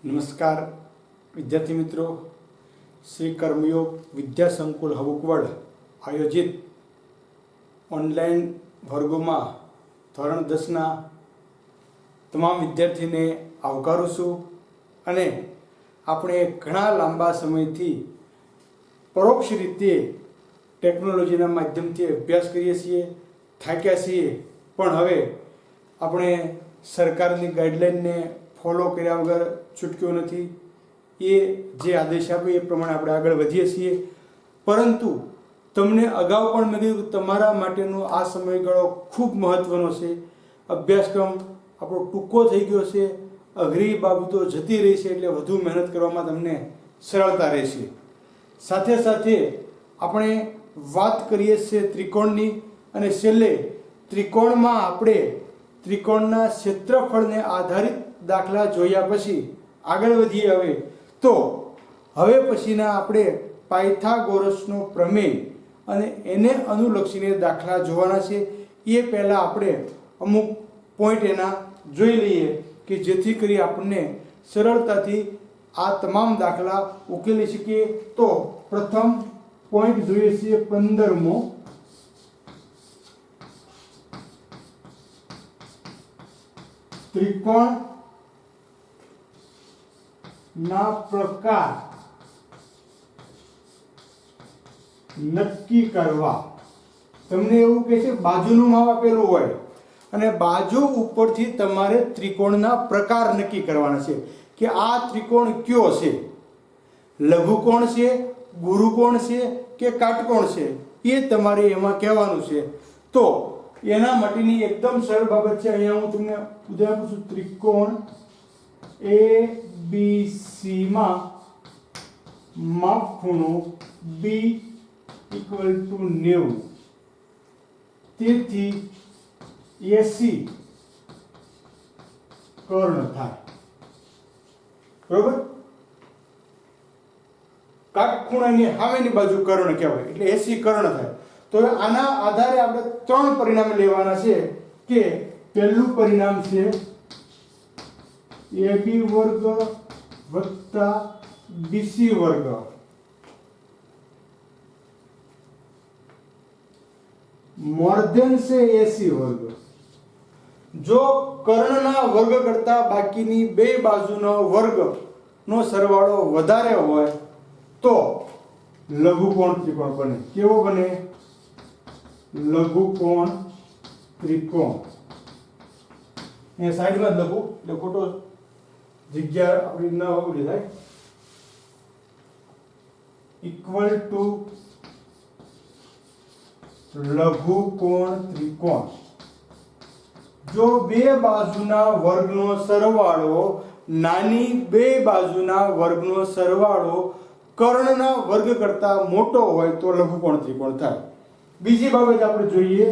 નમસ્કાર વિદ્યાર્થી મિત્રો, શ્રી કર્મયોગ વિદ્યા સંકુલ હબુકવડ આયોજિત ઓનલાઈન વર્ગોમાં ધોરણ 10ના તમામ વિદ્યાર્થીને આવકારું છું. અને આપણે ઘણા લાંબા સમયથી પરોક્ષ રીતે ટેકનોલોજીના માધ્યમથી અભ્યાસ કરીએ છીએ, થાક્યા છીએ, પણ હવે આપણે સરકારની ગાઈડલાઈનને ફોલો કર્યા વગર છૂટક્યો નથી. એ જે આદેશ આપે એ પ્રમાણે આપણે આગળ વધીએ છીએ. પરંતુ તમને અગાઉ પણ મેં કીધું કે તમારા માટેનો આ સમયગાળો ખૂબ મહત્ત્વનો છે. અભ્યાસક્રમ આપણો ટૂંકો થઈ ગયો છે, અઘરી બાબતો જતી રહી છે, એટલે વધુ મહેનત કરવામાં તમને સરળતા રહેશે. સાથે સાથે આપણે વાત કરીએ છીએ ત્રિકોણની, અને છેલ્લે ત્રિકોણમાં આપણે ત્રિકોણના ક્ષેત્રફળને આધારિત દાખલા જોયા પછી આગળ વધીએ. હવે પછીના આપણે પાયથાગોરસનો પ્રમેય અને એને અનુલક્ષીને દાખલા જોવાના છે. એ પહેલાં આપણે અમુક પોઈન્ટ એના જોઈ લઈએ કે જેથી કરી આપણને સરળતાથી આ તમામ દાખલા ઉકેલી શકીએ. તો પ્રથમ પોઈન્ટ જોઈએ છીએ 15મો. ત્રિકોણ ના પ્રકાર નક્કી કરવા. તમને એવું કહે છે બાજુનું માપ આપેલું હોય અને બાજુ ઉપરથી તમારે ત્રિકોણના પ્રકાર નક્કી કરવાના છે કે આ ત્રિકોણ કયો છે, લઘુકોણ છે, ગુરુકોણ છે કે કાટકોણ છે, એ તમારે એમાં કહેવાનું છે. તો એના માટેની એકદમ સરળ બાબત છે. અહીંયા હું તમને ઉદાહરણ આપું છું. ત્રિકોણ ABC માં માપખૂણો B = 90, તેથી AC કર્ણ થાય. બરોબર? કાટખૂણાની સામેની બાજુ કર્ણ કહેવાય, એટલે AC કર્ણ થાય. તો આના આધારે આપણે ત્રણ પરિણામ લેવાના છે. કે પહેલું પરિણામ છે AB વર્ગ વત્તા BC વર્ગ મોર ધેન છે AC વર્ગ. જો કર્ણના વર્ગ કરતા બાકીની બે બાજુનો વર્ગનો સરવાળો વધારે હોય તો લઘુકોણ ત્રિકોણ બને. કેવો બને? લઘુકોણ ત્રિકોણ. એ સાઈડમાં જ લખું એટલે ખોટો જગ્યા આપણી ન ઉડી થાય. ઇક્વલ ટુ લઘુકોણ ત્રિકોણ. જો બે બાજુના વર્ગનો સરવાળો નાની બે બાજુના વર્ગનો સરવાળો કર્ણના વર્ગ કરતા મોટો હોય તો લઘુકોણ ત્રિકોણ થાય. બીજી બાબત આપણે જોઈએ.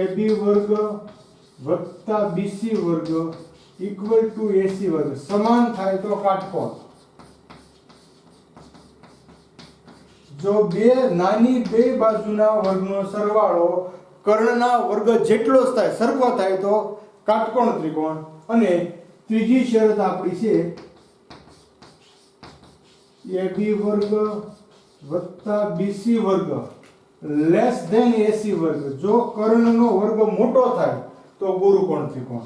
AB વર્ગ વત્તા BC વર્ગ ઇક્વલ ટુ AC વર્ગ સમાન થાય તો કાટકોણ. જો નાની બે બાજુના વર્ગનો સરવાળો કર્ણના વર્ગ જેટલો જ થાય, સરખો થાય તો કાટકોણ ત્રિકોણ. અને ત્રીજી શરત આપણી છે AB વર્ગ વત્તા BC વર્ગ લેસ ધેન AC વર્ગ. જો કર્ણનો વર્ગ મોટો થાય તો ગુરુકોણ ત્રિકોણ.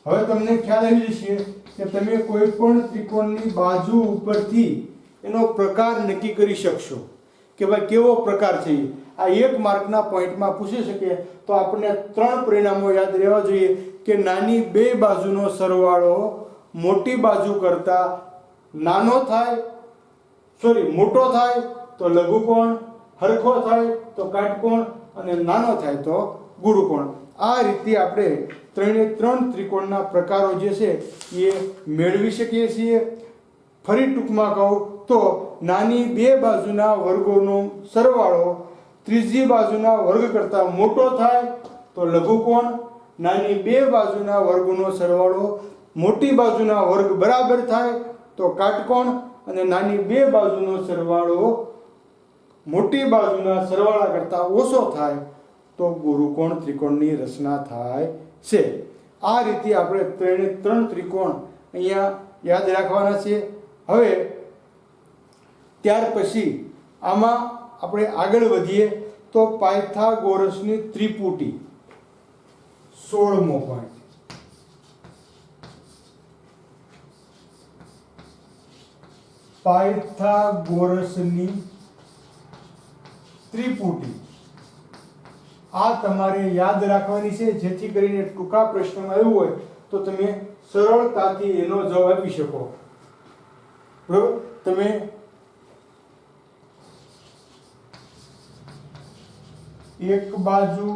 હવે તમને ખ્યાલ આવી જશે કે તમે કોઈ પણ ત્રિકોણની બાજુ ઉપરથી એનો પ્રકાર નક્કી કરી શકશો કે ભાઈ કેવો પ્રકાર છે. આ એક માર્કના પોઈન્ટમાં પૂછી શકે તો આપણને ત્રણ પરિણામો યાદ રહેવા જોઈએ કે નાની બે બાજુનો સરવાળો મોટી બાજુ કરતા મોટો થાય તો લઘુકોણ, હરખો થાય તો કાટકોણ, અને નાનો થાય તો ગુરુકોણ. આ રીતે આપણે ત્રણ ત્રિકોણના પ્રકારો જે છે એ મેળવી શકીએ છીએ. ફરી ટૂંકમાં કહું તો નાની બે બાજુના વર્ગોનો સરવાળો ત્રીજી બાજુના વર્ગ કરતાં મોટો થાય તો લઘુકોણ, નાની બે બાજુના વર્ગોનો સરવાળો મોટી બાજુના વર્ગ બરાબર થાય તો કાટકોણ, અને નાની બે બાજુનો સરવાળો મોટી બાજુના સરવાળા કરતાં ઓછો થાય તો ગુરુકોણ ત્રિકોણની રચના થાય છે। આ રીતે આપણે ત્રણ ત્રિકોણ અહીંયા યાદ રાખવાના છે। હવે ત્યાર પછી આમાં આપણે આગળ વધીએ તો પાયથાગોરસની ત્રિપુટી 16મો પોઈન્ટ। પાયથાગોરસની ત્રિપુટી આ તમારે યાદ રાખવાની છે, જેથી કરીને ટૂંકા પ્રશ્નમાં આવ્યું હોય તો તમે સરળતાથી એનો જવાબ આપી શકો। બરોબર, તમે એક બાજુ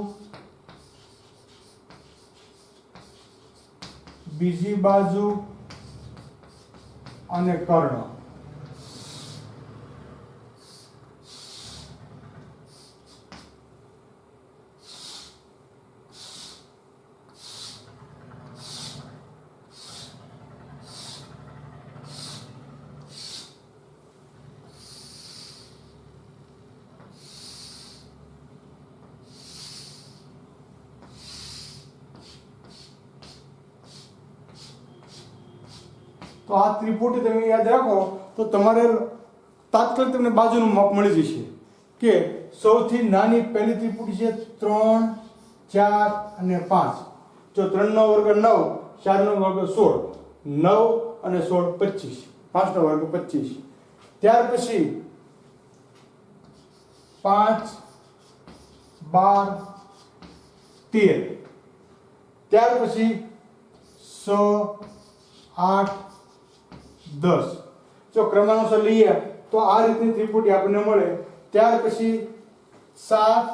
બીજી બાજુ અને કર્ણ તો આ ત્રિપુટી તમે યાદ રાખો તો તમારે તાત્કાલિક તમને બાજુનું માપ મળી જશે કે સૌથી નાની પહેલી ત્રિપુટી છે 3, 4 અને 5। જો 3 નો વર્ગ 9, 4 નો વર્ગ 16, 9 અને 16 25, 5 નો વર્ગ 25। ત્યાર પછી 5, 12, 13, ત્યાર પછી 6, 8, 10। જો ક્રમાનુસાર લઈએ તો આ રીતની ત્રિપુટી આપણને મળે। ત્યાર પછી 7,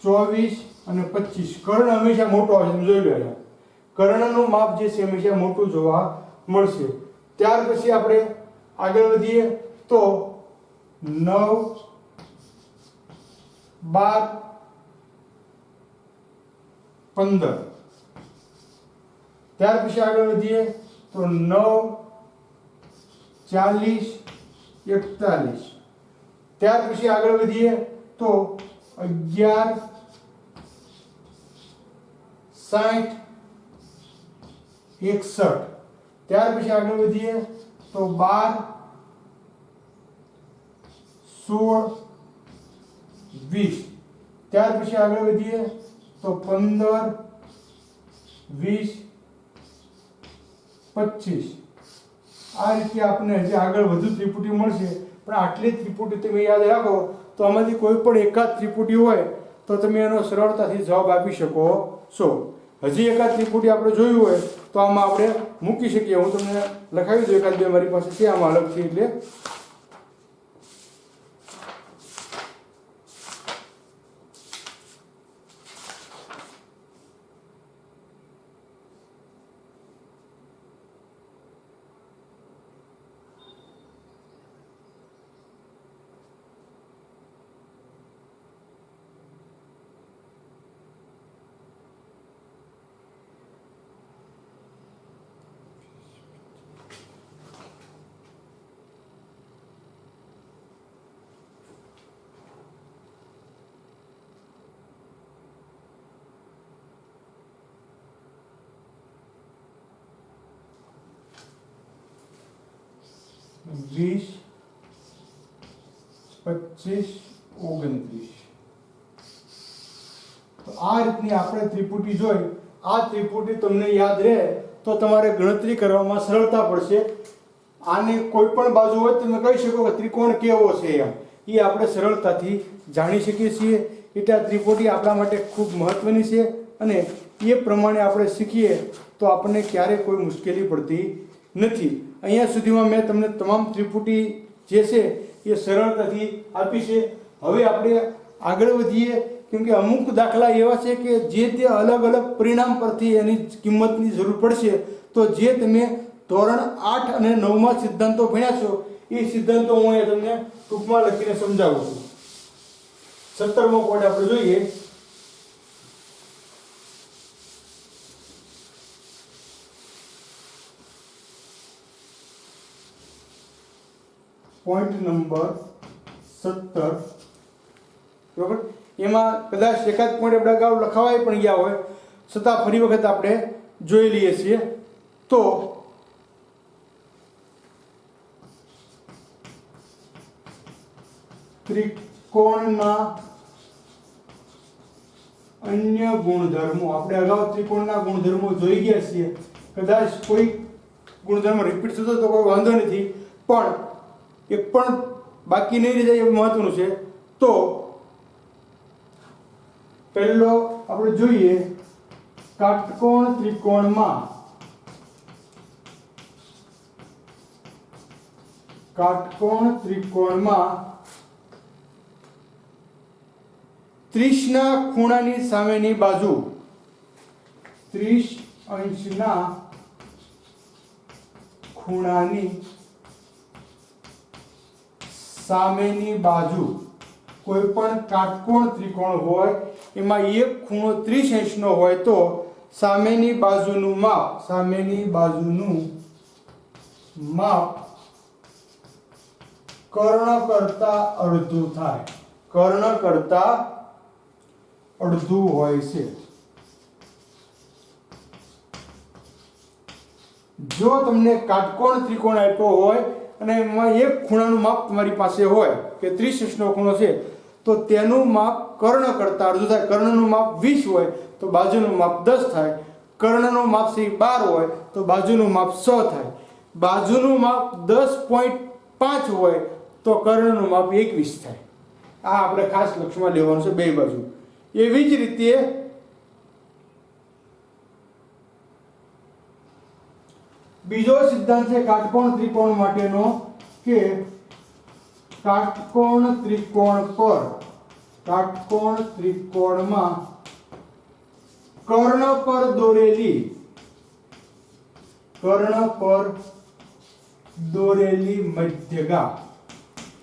24 અને 25। કર્ણ હંમેશા મોટો હોય છે, તમે જોઈ લો, કર્ણનું માપ જે છે હંમેશા મોટું જોવા મળશે। ત્યાર પછી આપણે આગળ વધીએ તો 9, 12, 15। ત્યાર પછી આગળ વધીએ તો 9, 40, 41। ત્યાર પછી આગળ વધીએ તો 11, 60, 61। ત્યાર પછી આગળ વધીએ તો 12, 16, 20। ત્યાર પછી આગળ વધીએ તો 15, 20, 25। આ રીતે આપણને હજી આગળ વધુ ત્રિપુટી મળશે, પણ આટલી ત્રિપુટી તમે યાદ રાખો તો આમાંથી કોઈ પણ એકાદ ત્રિપુટી હોય તો તમે એનો સરળતાથી જવાબ આપી શકો છો। હજી એકાદ ત્રિપુટી આપણે જોયું હોય તો આમાં આપણે મૂકી શકીએ। હું તમને લખાવી દઉં, એકાદ બે મારી પાસે છે આમાં અલગથી, એટલે વીસ, 25, 29। તો આ રીતની આપણે ત્રિપુટી જોઈ। આ ત્રિપુટી તમને યાદ રહે તો તમારે ગણતરી કરવામાં સરળતા પડશે। આને કોઈ પણ બાજુ હોય તમે કહી શકો કે ત્રિકોણ કેવો છે એમ, એ આપણે સરળતાથી જાણી શકીએ છીએ। એટલે આ ત્રિપુટી આપણા માટે ખૂબ મહત્વની છે અને એ પ્રમાણે આપણે શીખીએ તો આપણને ક્યારેય કોઈ મુશ્કેલી પડતી નથી। અહીંયા સુધીમાં મેં તમને તમામ ત્રિપુટી જે છે એ સરળતાથી આપી છે। હવે આપણે આગળ વધીએ, કેમ કે અમુક દાખલા એવા છે કે જે તે અલગ અલગ પરિણામ પરથી એની કિંમતની જરૂર પડશે। તો જે તમે ધોરણ 8 અને 9માં સિદ્ધાંતો ભણ્યા છો એ સિદ્ધાંતો હું અહીંયા તમને ટૂંકમાં લખીને સમજાવું છું। 17મો પોઈન્ટ આપણે જોઈએ। પોઈન્ટ નંબર 17, બરોબર। એમાં કદાચ એકાદ પોઈન્ટ આપણે અગાઉ લખાવાય પણ ગયા હોય છતાં ફરી વખત આપણે જોઈ લઈએ છીએ. તો ત્રિકોણના અન્ય ગુણધર્મો, આપણે અગાઉ ત્રિકોણના ગુણધર્મો જોઈ ગયા છીએ. કદાચ કોઈ ગુણધર્મ રિપીટ થતો તો કોઈ વાંધો નથી, પણ એક પણ બાકી નહીં રહી જાય એ મહત્વનું છે. તો પહેલો આપણે જોઈએ કાટકોણ ત્રિકોણમાં ત્રીસના ખૂણાની સામેની બાજુ 30 અંશના ખૂણાની સામેની બાજુ કોઈ પણ કાટકોણ ત્રિકોણ હોય એમાં એક ખૂણો 30 અંશનો હોય તો સામેની બાજુનું માપ કર્ણ કરતા અડધું થાય. કર્ણ કરતા અડધું હોય છે. જો તમને કાટકોણ ત્રિકોણ આપ્યો હોય અને એમાં એક ખૂણાનું માપ તમારી પાસે હોય કે 30 અંશનો ખૂણો છે તો તેનું માપ કર્ણ કરતા અડધું થાય. કર્ણનું માપ 20 હોય તો બાજુનું માપ 10 થાય. કર્ણનું માપ 12 હોય તો બાજુનું માપ 6 થાય. બાજુનું માપ 10.5 હોય તો કર્ણનું માપ 21 થાય. આ આપણે ખાસ લક્ષમાં લેવાનું છે બે બાજુ. એવી જ રીતે બીજો સિદ્ધાંત છે કાટકોણ ત્રિકોણ માટેનો કે કાટકોણ ત્રિકોણમાં કર્ણ પર દોરેલી મધ્યગા.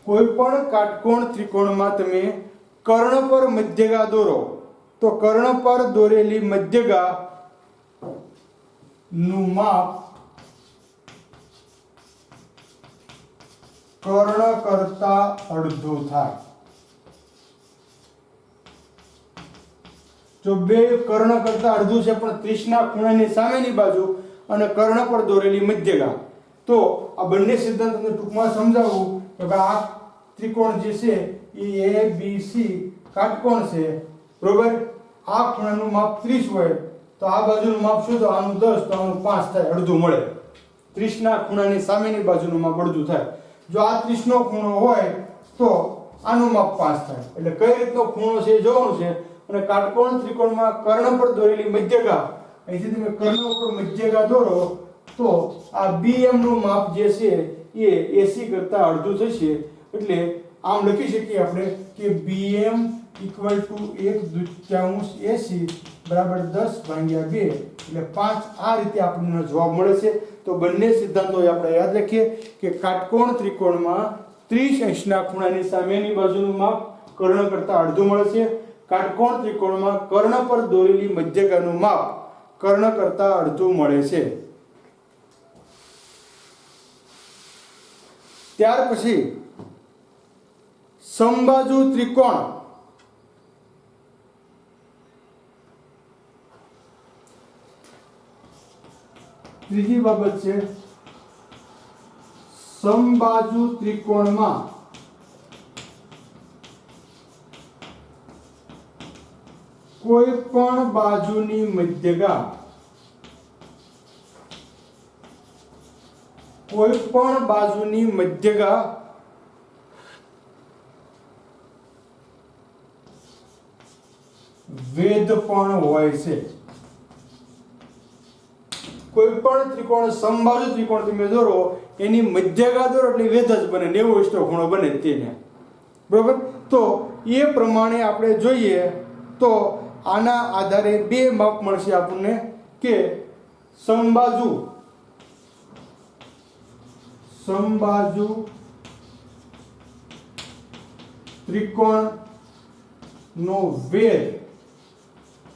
કોઈ પણ કાટકોણ ત્રિકોણમાં તમે કર્ણ પર મધ્યગા દોરો તો કર્ણ પર દોરેલી મધ્યગા નું માપ કર્ણ કરતા અડધું થાય. જો બે કર્ણ કરતા અડધું છે પણ 30ના ખૂણાની સામેની બાજુ અને કર્ણ પર દોરેલી મધ્યગા, તો આ બંને સિદ્ધાંત તમને ટૂંકમાં સમજાવું કે આ ત્રિકોણ જે છે એ ABC કાટકોણ છે, બરોબર. આ ખૂણાનું માપ 30 હોય તો આ બાજુનું માપ શું? તો આનું 10 તો આનું 5 થાય, અડધું મળે. 30ના ખૂણાની સામેની બાજુનું માપ અડધું થાય. જો આ 30નો ખૂણો હોય તો આનું માપ 5 થાય. એટલે કઈ રીતનો ખૂણો છે એ જોવાનું છે. અને કાટકોણ ત્રિકોણમાં કર્ણ પર દોરેલી મધ્યગા, અહીંથી તમે કર્ણ ઉપર મધ્યગા દોરો તો આ BM નું માપ જે છે એ AC કરતા અડધું થશે. એટલે આમ લખી શકીએ આપણે કે BM = 1/2 AC બરાબર 10/2 એટલે 5. આ રીતે આપણને જવાબ મળે છે. તો બંને સિદ્ધાંતો આપણે યાદ રાખીએ કે કાટકોણ ત્રિકોણમાં 30 અંશના ખૂણાની સામેની બાજુનું માપ કર્ણ કરતા અડધું મળે છે. કાટકોણ ત્રિકોણમાં કર્ણ પર દોરેલી મધ્યગાનું માપ કર્ણ કરતા અડધું મળે છે. ત્યાર પછી સમબાજુ ત્રિકોણ. ત્રીજી બાબત છે સમબાજુ ત્રિકોણમાં કોઈ પણ બાજુની મધ્યગા વેધ પણ હોય છે. કોઈ પણ ત્રિકોણ સમબાજુ ત્રિકોણ તમે દોરો એની મધ્યગા દોરો એટલે વેધ જ બને, 90 અંશનો ખૂણો બને તેને, બરોબર. તો એ પ્રમાણે આપણે જોઈએ તો આના આધારે બે માપ મળશે આપણને કે સમબાજુ ત્રિકોણનો વેધ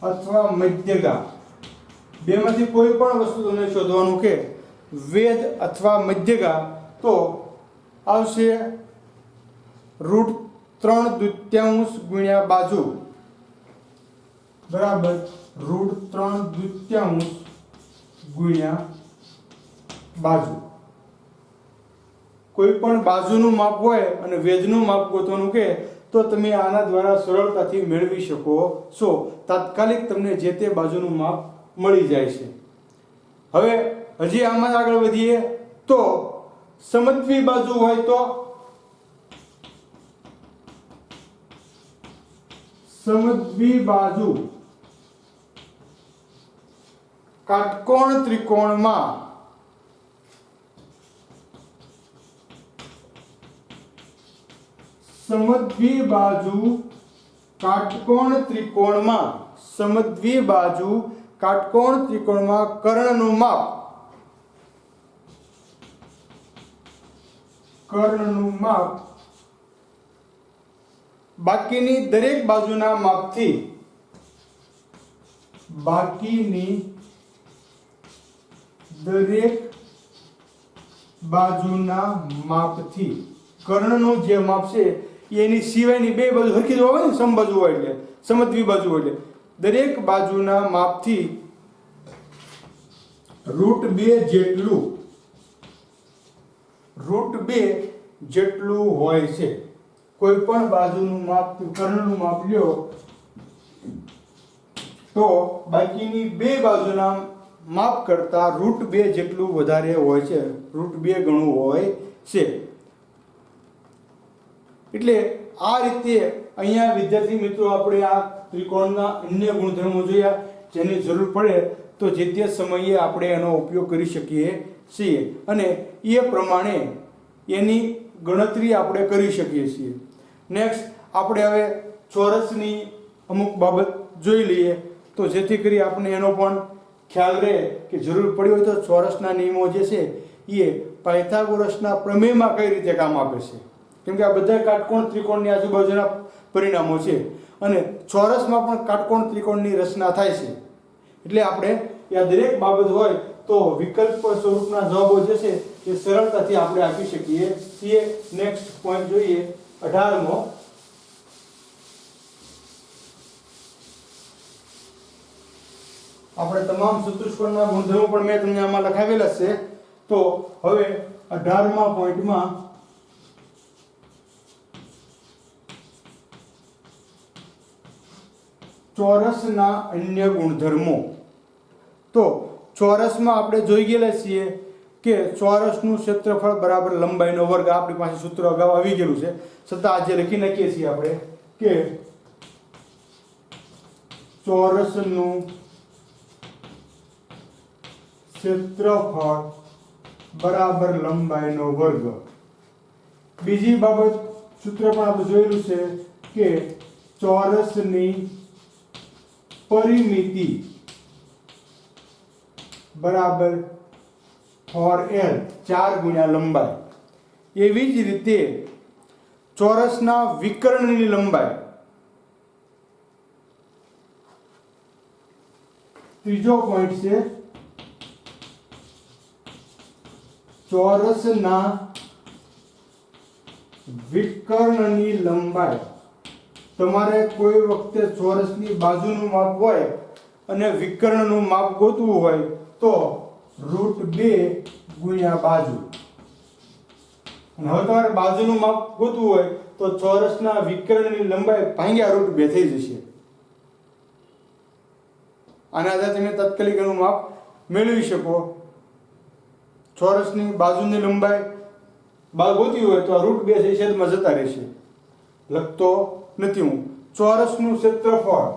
અથવા મધ્યગા, બેમાંથી કોઈ પણ વસ્તુ તમને શોધવાનું કે વેધ અથવા મધ્યગા, તો આવશે √3/2 ગુણ્યા બાજુ બરાબર √3/2 ગુણ્યા બાજુ. કોઈ પણ બાજુનું માપ હોય અને વેધનું માપ ગોતવાનું કે તો તમે આના દ્વારા સરળતાથી મેળવી શકો છો. તાત્કાલિક તમને જે તે બાજુનું માપ મળી જાય છે. હવે હજી આમાં આગળ વધીએ તો સમદ્વિ બાજુ હોય તો સમદ્વિ બાજુ કાટકોણ ત્રિકોણમાં સમદ્વિ બાજુ કાટકોણ ત્રિકોણમાં કર્ણનું માપ બાકીની દરેક બાજુના માપથી કર્ણનું જે માપ છે એની સિવાયની બે બાજુ હરખી જ હોય ને, સમબાજુ હોય એટલે સમદ્વિ બાજુ હોય એટલે દરેક બાજુના માપથી √2 જેટલું હોય છે. કોઈ પણ બાજુનું માપ કર્ણનું માપ લ્યો તો બાકીની બે બાજુના માપ કરતા √2 જેટલું વધારે હોય છે, √2 ગણું હોય છે. એટલે આ રીતે અહીંયા વિદ્યાર્થી મિત્રો આપણે આ ત્રિકોણના અન્ય ગુણધર્મો જોયા, જેની જરૂર પડે તો જે તે સમયે આપણે એનો ઉપયોગ કરી શકીએ છીએ અને એ પ્રમાણે એની ગણતરી આપણે કરી શકીએ છીએ. નેક્સ્ટ આપણે હવે ચોરસની અમુક બાબત જોઈ લઈએ તો જેથી કરી આપણે એનો પણ ખ્યાલ રહે કે જરૂર પડી હોય તો ચોરસના નિયમો જે છે એ પાયથાગોરસના પ્રમેયમાં કઈ રીતે કામ આપે છે. કેમ કે આ બધા કાટકોણ ત્રિકોણની આજુબાજુના પરિણામો છે અને ચોરસમાં પણ કાટકોણ ત્રિકોણની રચના થાય છે. એટલે આપણે આ દરેક બાબત હોય તો વિકલ્પ સ્વરૂપના જવાબો જે છે એ સરળતાથી આપણે આપી શકીએ છીએ. નેક્સ્ટ પોઈન્ટ જોઈએ 18મો. આપણે તમામ ચતુષ્કોણના ગુણધર્મો પણ મેં તમને આમાં લખાવેલા છે. તો હવે 18મા પોઈન્ટમાં ચોરસના અન્ય ગુણધર્મો. તો ચોરસમાં આપણે જોઈ ગયેલા છીએ કે ચોરસનું ક્ષેત્રફળ બરાબર લંબાઈનો વર્ગ. આપણી પાસે સૂત્ર અગાઉ આવી ગયેલું છે, છતાં આજે લખી નાખીએ છીએ આપણે કે ચોરસનું ક્ષેત્રફળ બરાબર લંબાઈનો વર્ગ. બીજી બાબત સૂત્ર પણ આપણે જોયેલું છે કે ચોરસની પરિમિતિ બરાબર 4l, 4 ગુણ્યા લંબાઈ. એવી જ રીતે ચોરસના વિકર્ણની લંબાઈ. ત્રીજો પોઈન્ટ છે ચોરસના વિકર્ણની લંબાઈ. તમારે કોઈ વખતે ચોરસની બાજુનું માપ હોય અને વિકર્ણનું માપ ગોતવું હોય તો √2 ગુણ્યા બાજુ. અને હવે તમારે બાજુનું માપ ગોતવું હોય તો ચોરસના વિકર્ણની લંબાઈ ભાગ્યા √2 થઈ જશે. આના આધારે તમે તાત્કાલિક એનું માપ મેળવી શકો. ચોરસની બાજુની લંબાઈ ગોતવી હોય તો આ √2 છે છેદમાં જતા રહેશે. લખતો નથી હું. ચોરસનું ક્ષેત્રફળ,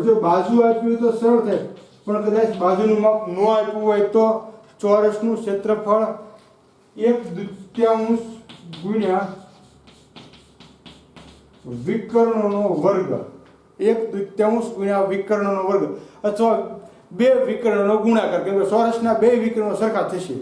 જો બાજુ આપ્યું તો સરળ થાય, પણ કદાચ બાજુનું માપ ન આપ્યું હોય તો ચોરસનું ક્ષેત્રફળ 1/2 ગુણ્યા વિકર્ણનો વર્ગ. 1/2 ગુણ્યા વિકર્ણનો વર્ગ અથવા બે વિકર્ણનો ગુણાકાર, કેમ કે ચોરસના બે વિકર્ણો સરખા થશે.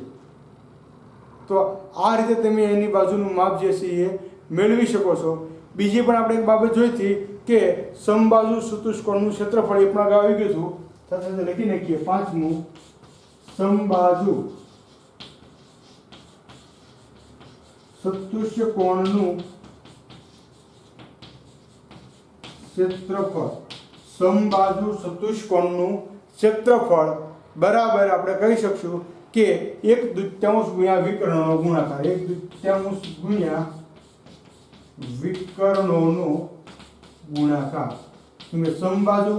તો આ રીતે તમે એની બાજુનું માપ જે છે એ મેળવી શકો છો. બીજી પણ આપણે એક બાબત જોઈ હતી કે સમબાજુ ચતુષ્કોણનું ક્ષેત્રફળ એ પણ અગાઉ આવી ગયું હતું. સાથે લખી નાખીએ 5મું. ચતુષ્કોણનું ક્ષેત્રફળ, સમબાજુ ચતુષ્કોણનું ક્ષેત્રફળ બરાબર આપણે કહી શકશું કે 1/2 ગુણ્યા વિકર્ણોનો ગુણાકાર, 1/2 ગુણ્યા વિકર્ણોનો ગુણાકાર. સમબાજુ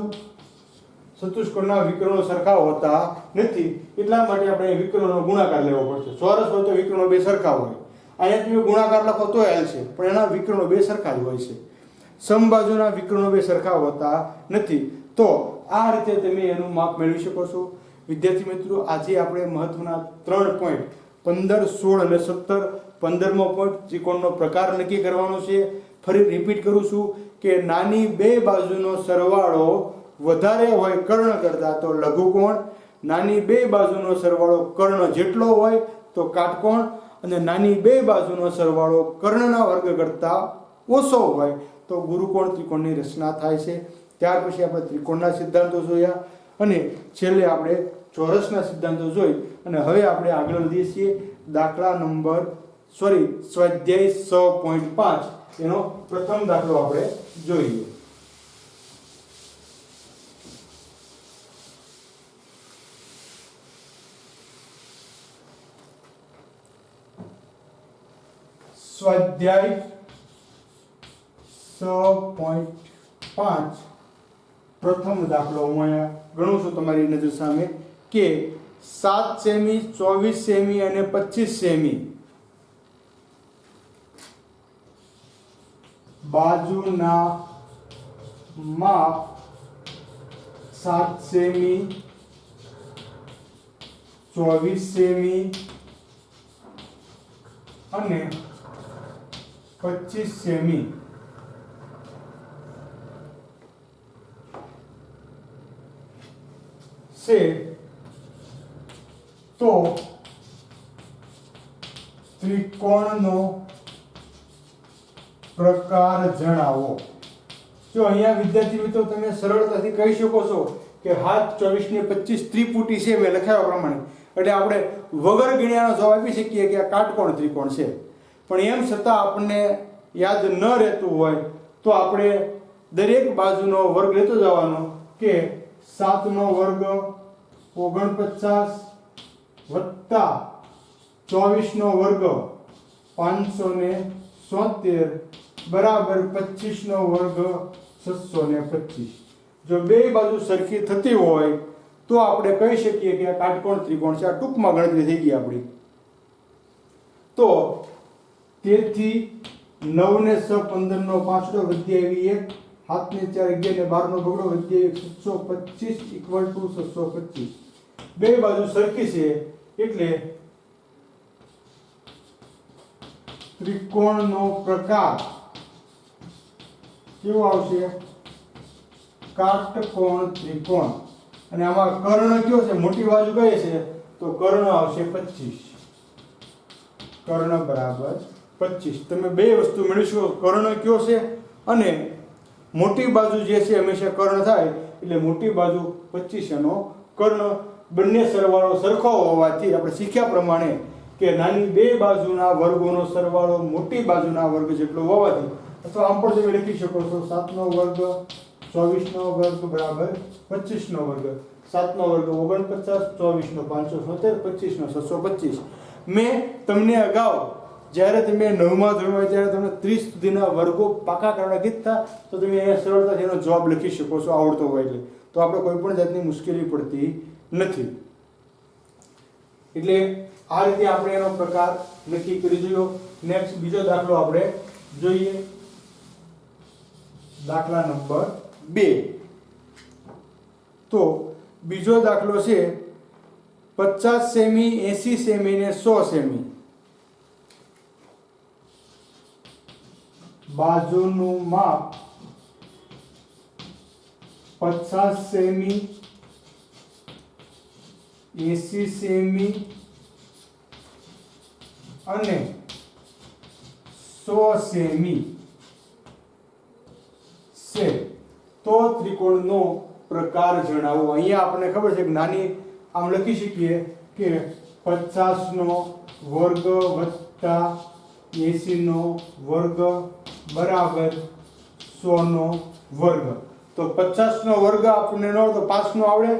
ચતુષ્કોણના વિકર્ણો સરખા હોતા નથી, એટલા માટે આપણે વિકર્ણોનો ગુણાકાર લેવો પડશે. ચોરસ હોય તો વિકર્ણો બે સરખા હોય, અહીંયા તમે ગુણાકાર લખો તો હાલશે, પણ એના વિકર્ણો બે સરખા જ હોય છે. સમબાજુના વિકર્ણો બે સરખા હોતા નથી. તો આ રીતે તમે એનું માપ મેળવી શકો છો. વિદ્યાર્થી મિત્રો, આજે આપણે મહત્વના 3 પોઈન્ટ 15, 16 અને 17, 15મો પોઈન્ટ ત્રિકોણનો પ્રકાર નક્કી કરવાનો છે. ફરી રિપીટ કરું છું કે નાની બે બાજુનો સરવાળો વધારે હોય કર્ણ કરતાં તો લઘુકોણ, નાની બે બાજુનો સરવાળો કર્ણ જેટલો હોય તો કાટકોણ, અને નાની બે બાજુનો સરવાળો કર્ણના વર્ગ કરતાં ઓછો હોય તો ગુરુકોણ ત્રિકોણની રચના થાય છે. ત્યાર પછી આપણે ત્રિકોણના સિદ્ધાંતો જોયા અને છેલ્લે આપણે ચોરસના સિદ્ધાંતો જોઈ અને હવે આપણે આગળ વધીએ છીએ. સ્વાધ્યાય 6.5 એનો પ્રથમ દાખલો આપણે જોઈએ. સ્વાધ્યાય 6.5 પ્રથમ દાખલો હું અહીંયા ગણું છું તમારી નજર સામે કે 7 સેમી, 24 સેમી અને 25 સેમી બાજુના માપ 7 સેમી, 24 સેમી અને 25 સેમી છે તો ત્રિકોણનો પ્રકાર જણાવો. જો અહીંયા વિદ્યાર્થી મિત્રો તમે સરળતાથી કહી શકો છો કે હાથ 24 ને 25 ત્રિપુટી છે મેં લખાવ્યા પ્રમાણે, એટલે આપણે વગર ગણ્યાનો જવાબ આપી શકીએ કે આ કાટકોણ ત્રિકોણ છે. પણ એમ છતાં આપણને યાદ ન રહેતું હોય તો આપણે દરેક બાજુનો વર્ગ લેતો જવાનો કે 7 નો વર્ગ 49 વત્તા 24 નો વર્ગ 577 બરાબર 25 નો વર્ગ 625. જો બે બાજુ સરખી થતી હોય તો આપણે કહી શકીએ કે આ કાટકોણ ત્રિકોણ છે. આ ટૂંકમાં ગણતરી થઈ ગઈ આપણી. તો તેથી 9 ને 6 15 નો 5 વધ્યા 1, 7 ને 4 11 ને 12 નો બગડો વધ્યા 625 ઇક્વલ ટુ 625. બે બાજુ સરખી છે એટલે ત્રિકોણનો પ્રકાર કેવો આવશે? કાટકોણ ત્રિકોણ. અને આમાં કર્ણ કયો છે? મોટી બાજુ કઈ છે? તો કર્ણ આવશે 25. કર્ણ બરાબર 25. તમે બે વસ્તુ મેળવીશો, કર્ણ કયો છે અને મોટી બાજુ જે છે હંમેશા કર્ણ થાય એટલે મોટી બાજુ 25 એનો કર્ણ. બંને સરવાળો સરખો હોવાથી આપણે શીખ્યા પ્રમાણે કે નાની બે બાજુના વર્ગોનો સરવાળો મોટી બાજુના વર્ગ જેટલો હોવાથી, અથવા આમ પણ તમે લખી શકો છો 7 નો વર્ગ 24 નો વર્ગ બરાબર 25 નો વર્ગ. 7 નો વર્ગ 49, 24 નો 577, 25 નો 625. મેં તમને અગાઉ જ્યારે તમે 9મા ધોરણમાં ત્યારે તમને 30 સુધીના વર્ગો પાકા કરવાના કીધા તો તમે અહીંયા સરળતાથી એનો જવાબ લખી શકો છો આવડતો હોય એટલે. તો આપણે કોઈ પણ જાતની મુશ્કેલી પડતી નથી. એટલે આ રીતે આપણે એનો પ્રકાર નક્કી કરી જોયો. નેક્સ્ટ બીજો દાખલો આપણે જોઈએ. દાખલા નંબર 2. તો બીજો દાખલો છે 50 સેમી, 80 સેમી ને 100 સેમી બાજુનું માપ 50 સેમી, 80 સેમી અને 100 સેમી છે તો ત્રિકોણનો પ્રકાર જણાવો. અહીંયા આપણને ખબર છે કે નાની આમ લખી શકીએ કે 50 નો વર્ગ વત્તા 80 નો વર્ગ બરાબર 100 નો વર્ગ. તો 50 નો વર્ગ આપણને ન આવડે તો 5 નો આવડે,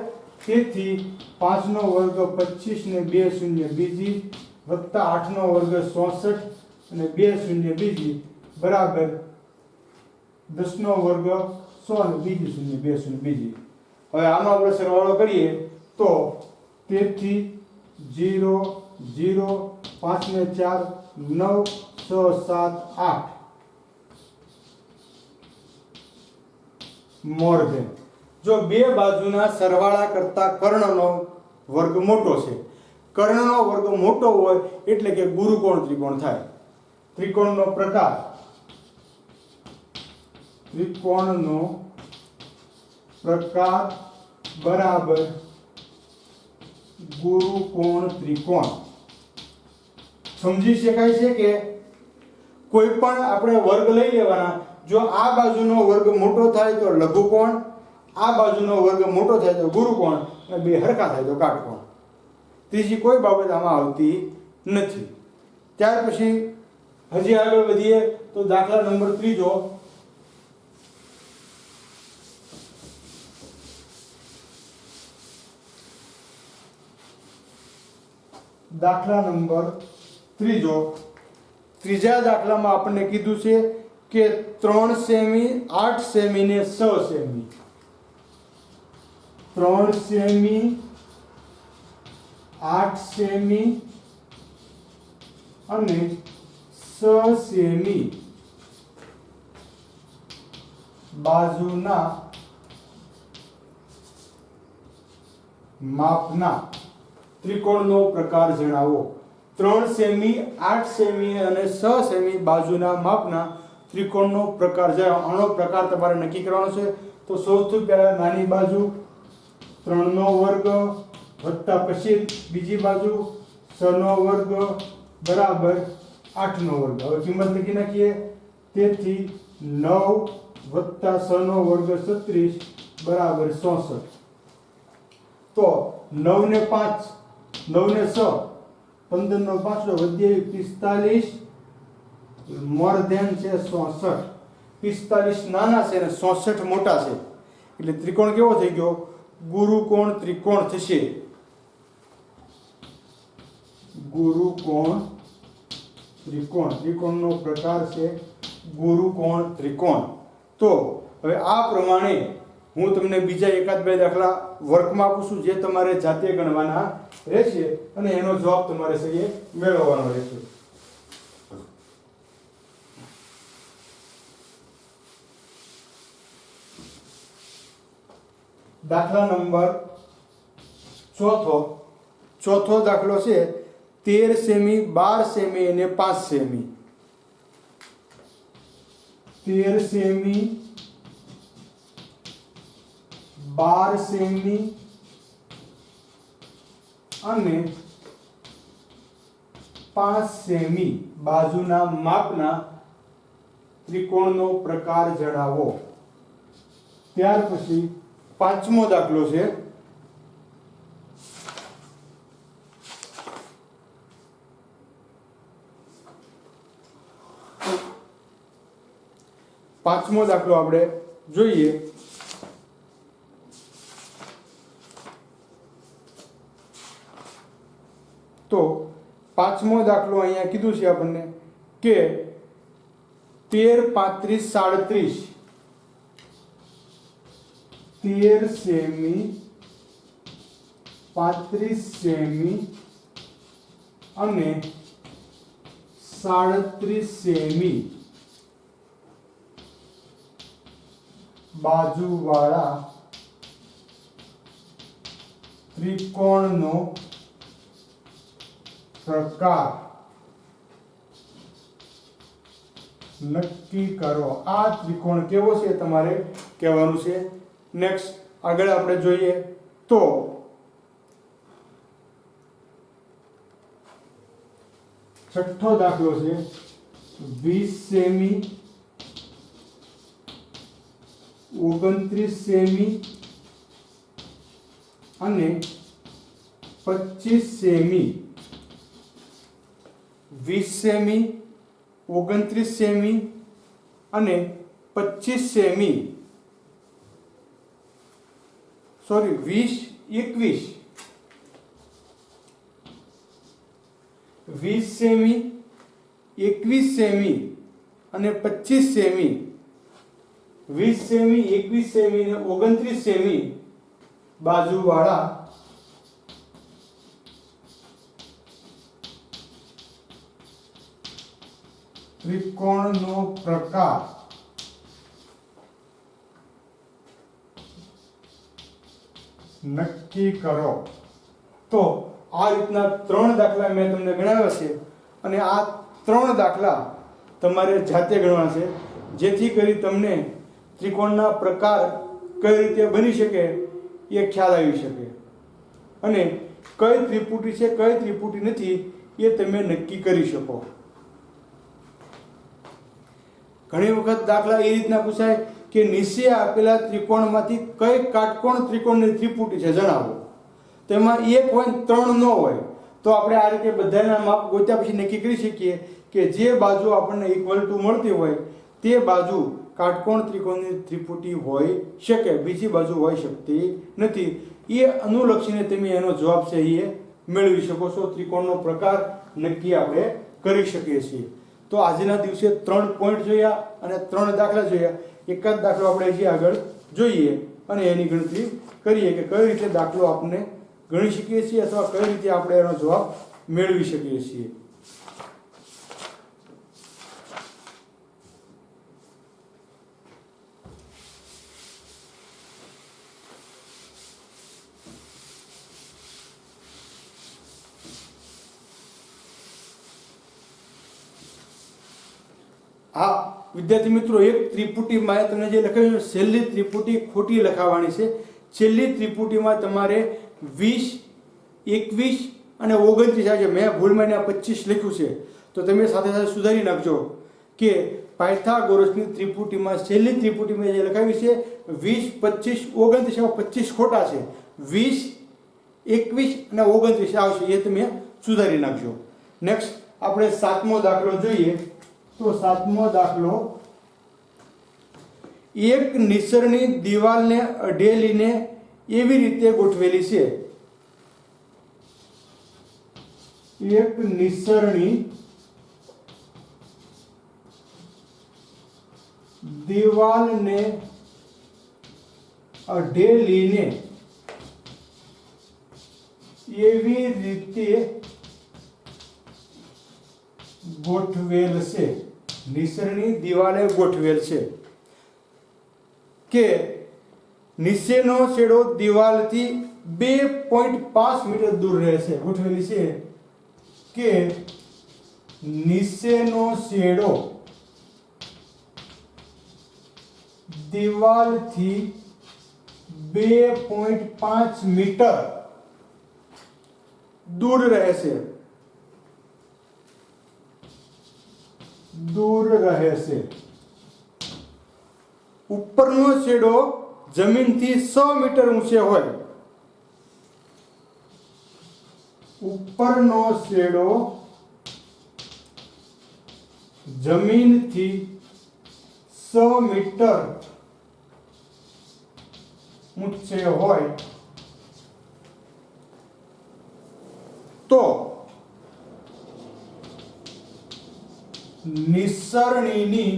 તેથી 5 નો વર્ગ 25 ને 2 શૂન્ય બીજી વત્તા 8 નો વર્ગ 64 અને 2 શૂન્ય બીજી બરાબર 10 નો વર્ગ 100 અને બીજી શૂન્ય 2 શૂન્ય બીજી. હવે આનો આપણે સરવાળો કરીએ તો તેથી 0 0 5 ને 4 9 6 7 8 મોર ધેન. જો બે બાજુના સરવાળા કરતા કર્ણનો વર્ગ મોટો છે, કર્ણનો વર્ગ મોટો હોય એટલે કે ગુરુકોણ ત્રિકોણ થાય. ત્રિકોણનો પ્રકાર, ત્રિકોણનો પ્રકાર બરાબર ગુરુકોણ ત્રિકોણ. સમજી શકાય છે કે કોઈ પણ આપણે વર્ગ લઈ લેવાના, જો આ બાજુનો વર્ગ મોટો થાય તો લઘુકોણ, આ બાજુનો વર્ગ મોટો થાય તો ગુરુકોણ અને બે હરખા થાય તો કાટકોણ. ત્રીજી કોઈ બાબત આમાં આવતી નથી. ત્યાર પછી હજી આગળ વધીએ તો દાખલા નંબર ત્રીજો. દાખલા નંબર ત્રીજો. ત્રીજા દાખલામાં આપણને કીધું છે કે 3 સેમી 8 સેમી ને 6 સેમી, 3 સેમી 8 સેમી અને 6 સેમી બાજુના માપના ત્રિકોણનો પ્રકાર જણાવો. 3 સેમી 8 સેમી અને 6 સેમી બાજુના માપના ત્રિકોણનો પ્રકાર જણાવો. આનો પ્રકાર તમારે નક્કી કરવાનો છે. તો સૌથી પહેલા નાની બાજુ 3 નો વર્ગ વત્તા પછી બીજી બાજુ 6 નો વર્ગ બરાબર 8 નો વર્ગ. હવે કિંમત લખી નાખીએ. તેથી 9 વત્તા 6 નો વર્ગ 36 બરાબર 64. તો 9 ને 5 9 ને 6 15 નો 5 વધ્યા 45 મોર ધેન છે 64. 45 નાના છે અને 64 મોટા છે એટલે ત્રિકોણ કેવો થઈ ગયો? ગુરુકોણ ત્રિકોણ થશે. ગુરુકોણ ત્રિકોણ. ત્રિકોણનો પ્રકાર છે ગુરુકોણ ત્રિકોણ. તો હવે આ પ્રમાણે હું તમને બીજા એકાદ બે દાખલા વર્કમાં આપું છું જે તમારે જાતે ગણવાના રહેશે અને એનો જવાબ તમારે સહી મેળવવાનો રહેશે. દાખલા નંબર ચોથો દાખલો છે 13 સેમી 12 સેમી અને 5 સેમી. 13 સેમી 12 સેમી અને 5 સેમી બાજુના માપના ત્રિકોણનો પ્રકાર જણાવો. ત્યાર પછી પાંચમો દાખલો છે પાંચમો દાખલો આપણે જોઈએ. તો પાંચમો દાખલો અહીંયા કીધું છે આપણને કે 13 35 37 13 સેમી 35 સેમી અને 37 સેમી બાજુવાળા ત્રિકોણનો પ્રકાર નક્કી કરો. આ ત્રિકોણ કેવો છે તમારે કહેવાનું છે. નેક્સ્ટ આગળ આપણે જોઈએ તો છઠ્ઠો દાખલો છે 20 સેમી 29 સેમી અને 25 સેમી 20 સેમી 29 સેમી અને 25 સેમી, સોરી 20 સેમી, 21 સેમી અને 25 સેમી, 20 સેમી, 21 સેમી અને 29 સેમી બાજુવાળા ત્રિકોણનો પ્રકાર નક્કી કરો. તો આ રીતના 3 દાખલા મેં તમને ગણાવ્યા છે અને આ 3 દાખલા તમારે જાતે ગણવાના છે, જેથી કરી તમને ત્રિકોણના પ્રકાર કઈ રીતે બની શકે એ ખ્યાલ આવી શકે અને કઈ ત્રિપુટી છે કઈ ત્રિપુટી નથી એ તમે નક્કી કરી શકો. ઘણી વખત દાખલા એ રીતના પૂછાય કે નીચે આપેલા ત્રિકોણમાંથી કઈ કાટકોણ ત્રિકોણની ત્રિપુટી છે જણાવો. તેમાં 1 હોય 3 ન હોય તો આપણે આ રીતે બધાના માપ ગોત્યા પછી નક્કી કરી શકીએ કે જે બાજુ આપણને ઇક્વલ ટુ મળતી હોય તે બાજુ કાટકોણ ત્રિકોણની ત્રિપુટી હોઈ શકે, બીજી બાજુ હોઈ શકતી નથી. એ અનુલક્ષીને તમે એનો જવાબ છે એ મેળવી શકો છો. ત્રિકોણનો પ્રકાર નક્કી આપણે કરી શકીએ છીએ. તો આજના દિવસે 3 પોઈન્ટ જોયા અને 3 દાખલા જોયા. એક જ દાખલો આપણે હજી આગળ જોઈએ અને એની ગણતરી કરીએ કે કઈ રીતે દાખલો આપણે ગણી શકીએ છીએ અથવા કઈ રીતે આપણે એનો જવાબ મેળવી શકીએ છીએ. હા વિદ્યાર્થી મિત્રો, એક ત્રિપુટીમાં તમને જે લખાયું છે છેલ્લી ત્રિપુટી ખોટી લખાવવાની છે. છેલ્લી ત્રિપુટીમાં તમારે 20, 21 અને 29 આવે છે. મેં ભૂલમાં 25 લખ્યું છે તો તમે સાથે સાથે સુધારી નાખજો કે પાયથાગોરસની ત્રિપુટીમાં છેલ્લી ત્રિપુટીમાં જે લખાવી છે 20, 25, 29 એમાં 25 ખોટા છે. 20, 21 અને 29 આવશે, એ તમે સુધારી નાખજો. નેક્સ્ટ આપણે 7મો દાખલો જોઈએ. તો 7મો દાખલો, એક નિસરણી દિવાલને અડેલીને એવી રીતે ગોઠવેલી છે. એક નિસરણી દિવાલને અડેલીને એવી રીતે ગોઠવેલ છે. નિસરણી દિવાલે ગોઠવેલ છે કે નીચેનો છેડો દિવાલથી 2.5 મીટર દૂર રહે છે. ગોઠવેલી છે કે નીચેનો છેડો દિવાલથી 2.5 મીટર દૂર રહે છે. ઉપરનો છેડો જમીનથી 100 મીટર ઊંચે હોય. ઉપરનો છેડો જમીનથી 100 મીટર ઊંચે હોય તો નિસરણીની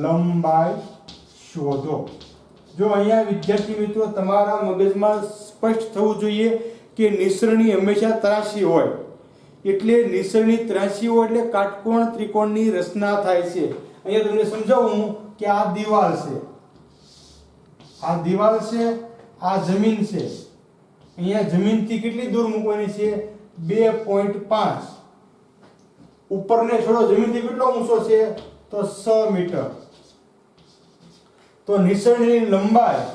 લંબાઈ શોધો. જો અહીંયા વિદ્યાર્થી મિત્રો તમારા મગજમાં સ્પષ્ટ થવું જોઈએ કે નિસરણી હંમેશા ત્રાસી હોય. એટલે નિસરણી ત્રાસી હોય એટલે કાટકોણ ત્રિકોણની રચના થાય છે. અહીંયા તમને સમજાવું કે આ દિવાલ છે, આ દિવાલ છે, આ જમીન છે. અહીંયા જમીનથી કેટલી દૂર મૂકવાની છે? 2.5. ઉપરને છેડો જમીનથી કેટલો ઊંચો છે? તો 100 મીટર. તો નિસરણીની લંબાઈ,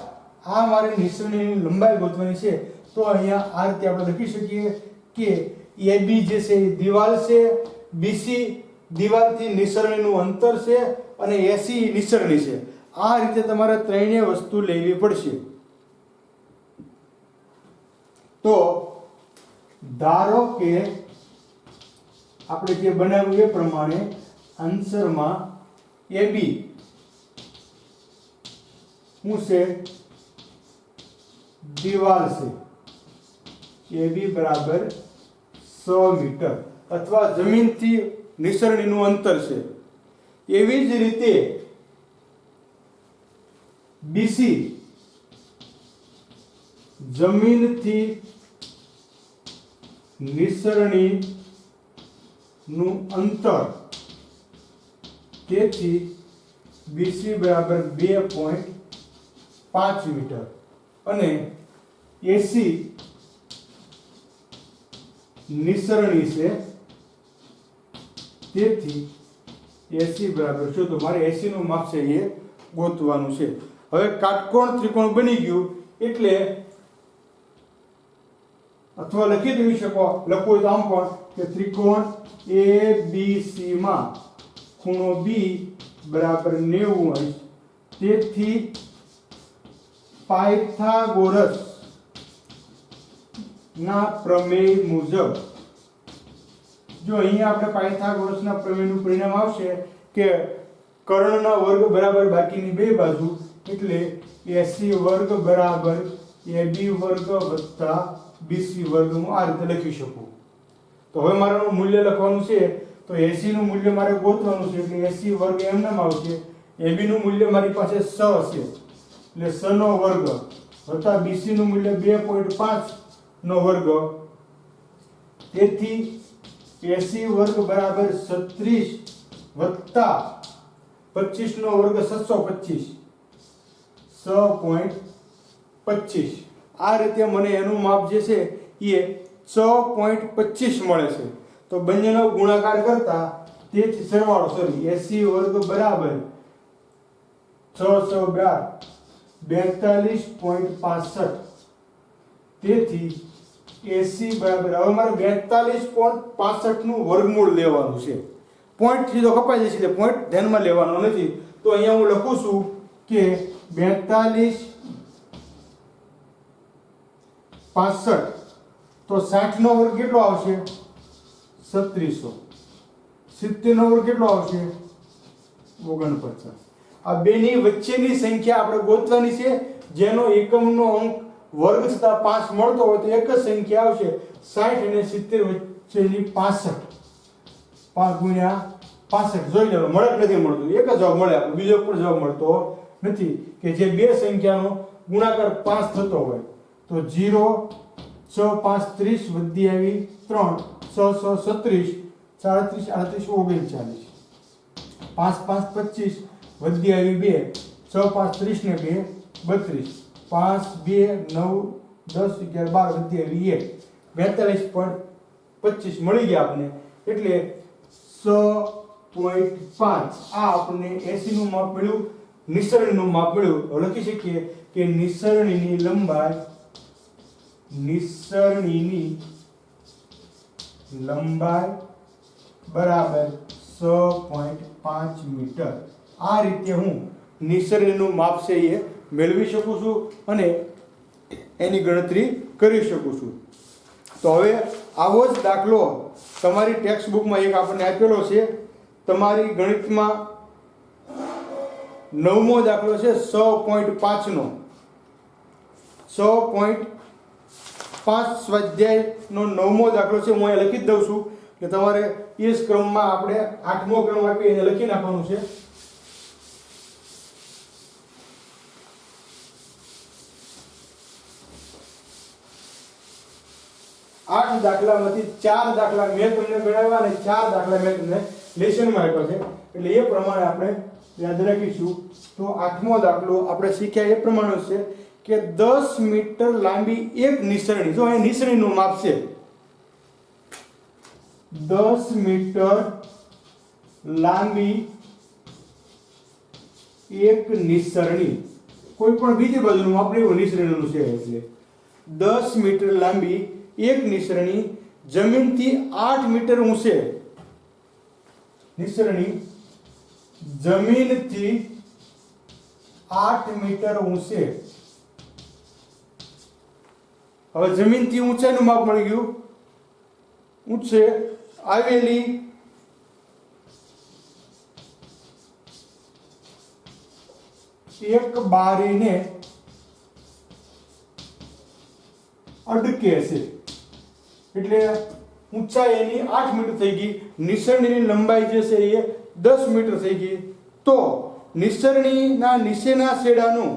આ મારી નિસરણીની લંબાઈ ગોતવાની છે. તો અહીંયા આ રીતે આપણે લખી શકીએ કે AB જે છે એ દિવાલ છે, BC દિવાલથી નિસરણીનું અંતર છે અને AC નિસરણી છે. આ રીતે તમારે ત્રણેય વસ્તુ લેવી પડશે. તો ધારો કે આપણે જે બનાવ્યું એ પ્રમાણે આન્સરમાં AB શું છે? દિવાલ છે. AB બરાબર 100 મીટર અથવા જમીનથી નિસરણીનું અંતર છે. એવી જ રીતે BC જમીનથી નિસરણીનું અંતર, તેથી BC બરાબર 2.5 મીટર અને AC નિસરણી છે, તેથી AC બરાબર શું? તો મારે AC નું માપ છે એ ગોતવાનું છે. હવે કાટકોણ ત્રિકોણ બની ગયું એટલે અથવા લખી દેવી શકો, લખવું હોય તો આમ પણ કે ત્રિકોણ ABC માં ખૂણો B બરાબર 90 અંશ, તેથી પાયથાગોરસ ના પ્રમેય મુજબ, જો અહીંયા આપણે પાયથાગોરસના પ્રમેયનું પરિણામ આવશે કે કર્ણના વર્ગ બરાબર બાકીની બે બાજુ, એટલે AC વર્ગ બરાબર AB વર્ગ વત્તા BC વર્ગ હું આ રીતે લખી શકું. તો હવે મારું મૂલ્ય લખવાનું છે, તો AC નું મૂલ્ય મારે ગોતવાનું છે, એટલે AC વર્ગ એમ નામ આવશે. AB નું મૂલ્ય મારી પાસે 6 છે, એટલે 6 નો વર્ગ વત્તા BC નું મૂલ્ય 2.5 નો વર્ગ, તેથી AC વર્ગ બરાબર 36 વત્તા 25 નો વર્ગ 625, 6.25. આ રીતે મને એનું માપ જે છે એ 6.25 મળે છે. તો બંનેનો ગુણાકાર કરતા તેથી સરવાળો AC વર્ગ બરાબર 612 તેથી AC બરાબર, હવે મારે 42.65 નું વર્ગમૂળ લેવાનું છે. પોઈન્ટ થી તો કપાઈ જશે એટલે પોઈન્ટ ધ્યાનમાં લેવાનો નથી. તો અહીંયા હું લખું છું કે 42.65, તો 60 નો વર્ગ કેટલો આવશે? 3600. 70 નો વર્ગ કેટલો આવશે? 49. આ બેની વચ્ચેની સંખ્યા આપણે ગોતવાની છે, જેનો એકમનો અંક વર્ગ થતા 5 મળતો હોય તો એક જ સંખ્યા આવશે. 60 અને 70 વચ્ચેની 65, 5 ગુણ્યા 65 જોઈ લેવો, મળે નથી મળતું, એક જ જવાબ મળે, આપણે બીજો પણ જવાબ મળતો નથી કે જે બે સંખ્યાનો ગુણાકાર 5 થતો હોય. તો 0 6 5 30 વધી આવી 3 6 6 37 37 38 39 5 5 25 વધી આવી 2 6 5 30 ને 2 32 5 2 9 10 11 12 વધી આવી 1 42.25 મળી ગયા આપને. એટલે 6.5 આ આપણને AC નું માપ મળ્યું, નિસરણીનું માપ મળ્યું. હવે લખી શકીએ કે નિસરણીની લંબાઈ બરાબર 6.5 મીટર. આ રીતે હું નિસરણીનું માપ છે એ મેળવી શકું છું અને એની ગણતરી કરી શકું છું. તો હવે આવો જ દાખલો તમારી ટેક્સ્ટ બુકમાં એક આપણને આપેલો છે. તમારી ગણિતમાં 9મો દાખલો છે 6.5 નો. 6.5 સ્વાધ્યાયનો 9મો દાખલો છે. હું અહીંયા લખી જ દઉં છું કે તમારે એ જ ક્રમમાં આપણે 8મો ક્રમ આપી એને લખી નાખવાનું છે. આઠ દાખલામાંથી 4 દાખલા મેં તમને ગણાવ્યા અને 4 દાખલા મેં તમને લેસનમાં આપ્યા છે, એટલે એ પ્રમાણે આપણે યાદ રાખીશું. તો 8મો દાખલો આપણે શીખ્યા એ પ્રમાણે છે કે 10 મીટર લાંબી એક નિસરણી, જો અહીં નિસરણીનું માપ છે 10 મીટર લાંબી એક નિસરણી, કોઈ પણ બીજી બાજુનું માપ નહીં, નિસરણીનું છે. એટલે 10 મીટર લાંબી એક નિસરણી જમીનથી 8 મીટર ઊંચે, નિસરણી જમીનથી 8 મીટર ઊંચે. હવે જમીનથી ઊંચાઈનું માપ મળી ગયું, ઊંચે આવેલી એક બારીને અડકે છે, એટલે ઊંચાઈ એની 8 મીટર થઈ ગઈ, નિસરણીની લંબાઈ જે છે એ 10 મીટર થઈ ગઈ. તો નિસરણીના નીચેના છેડાનું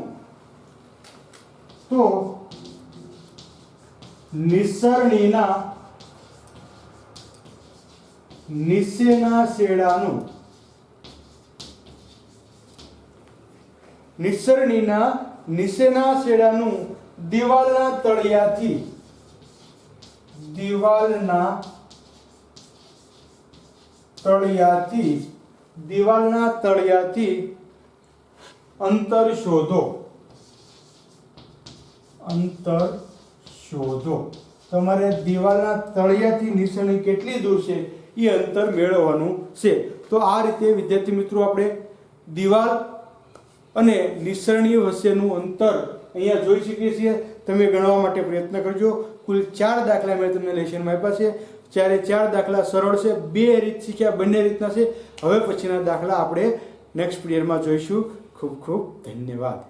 નીચેના છેડાનું દિવાલના તળિયાથી અંતર શોધો. તમારે દિવાલના તળિયાથી નિસરણી કેટલી દૂર છે એ અંતર મેળવવાનું છે. તો આ રીતે વિદ્યાર્થી મિત્રો આપણે દિવાલ અને નિસરણી વચ્ચેનું અંતર અહીંયા જોઈ શકીએ છીએ. તમે ગણવા માટે પ્રયત્ન કરજો. કુલ 4 દાખલા મેં તમને લેશનમાં આપ્યા છે. 4 દાખલા સરળ છે. 2 રીત શીખ્યા, બંને રીતના છે. હવે પછીના દાખલા આપણે નેક્સ્ટ પીરિયડમાં જોઈશું. ખૂબ ખૂબ ધન્યવાદ.